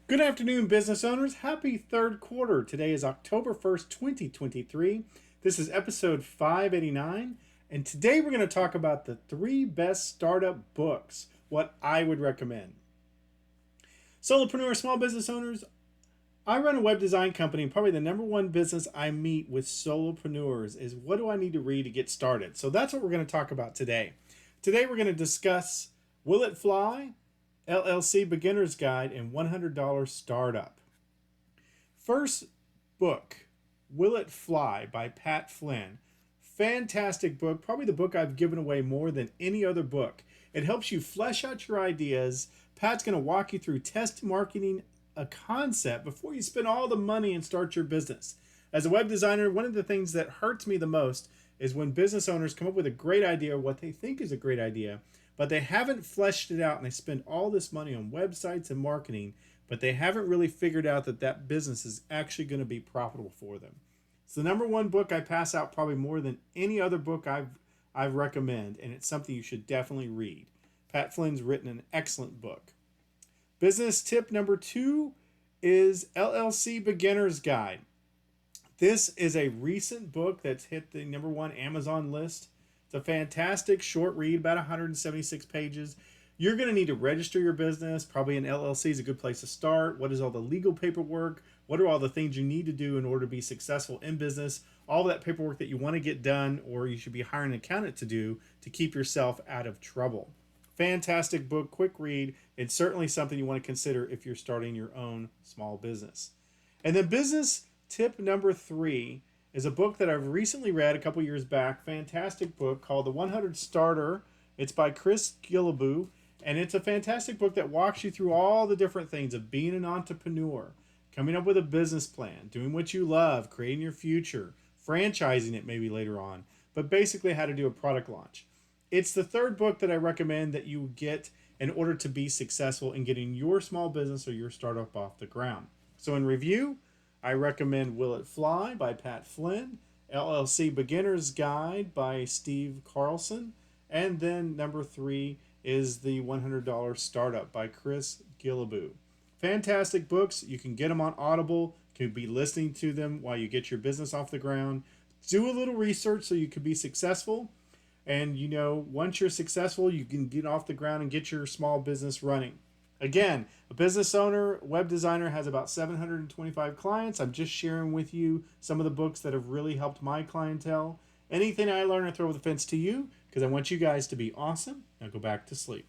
Good afternoon, business owners. Happy third quarter. Today is October 1st, 2023. This is episode 589. And today we're going to talk about the three best startup books, what I would recommend. Solopreneur, small business owners, I run a web design company, and probably the number one business I meet with solopreneurs is what do I need to read to get started? So that's what we're going to talk about today. Today we're going to discuss Will It Fly? LLC Beginner's Guide, and $100 Startup. First book, Will It Fly by Pat Flynn. Fantastic book, probably the book I've given away more than any other book. It helps you flesh out your ideas. Pat's going to walk you through test marketing a concept before you spend all the money and start your business. As a web designer, one of the things that hurts me the most is when business owners come up with a great idea, or what they think is a great idea, but they haven't fleshed it out and they spend all this money on websites and marketing, but they haven't really figured out that that business is actually going to be profitable for them. It's the number one book I pass out probably more than any other book I recommend, and it's something you should definitely read. Pat Flynn's written an excellent book. Business tip number 2 is LLC Beginner's Guide. This is a recent book that's hit the number one Amazon list. It's a fantastic short read, about 176 pages. You're going to need to register your business. Probably an LLC is a good place to start. What is all the legal paperwork? What are all the things you need to do in order to be successful in business? All that paperwork that you want to get done, or you should be hiring an accountant to do to keep yourself out of trouble. Fantastic book, quick read. It's certainly something you want to consider if you're starting your own small business. And then business tip number 3 is a book that I've recently read a couple years back. Fantastic book called The 100 Starter. It's by Cris Guillebeau, and it's a fantastic book that walks you through all the different things of being an entrepreneur, coming up with a business plan, doing what you love, creating your future, franchising it maybe later on, but basically how to do a product launch. It's the third book that I recommend that you get in order to be successful in getting your small business or your startup off the ground. So in review, I recommend Will It Fly by Pat Flynn, LLC Beginner's Guide by Steve Carlson, and then number 3 is the $100 Startup by Cris Guillebeau. Fantastic books. You can get them on Audible. You can be listening to them while you get your business off the ground. Do a little research so you can be successful. And once you're successful, you can get off the ground and get your small business running. Again, a business owner, web designer, has about 725 clients. I'm just sharing with you some of the books that have really helped my clientele. Anything I learn, I throw the fence to you because I want you guys to be awesome. Now go back to sleep.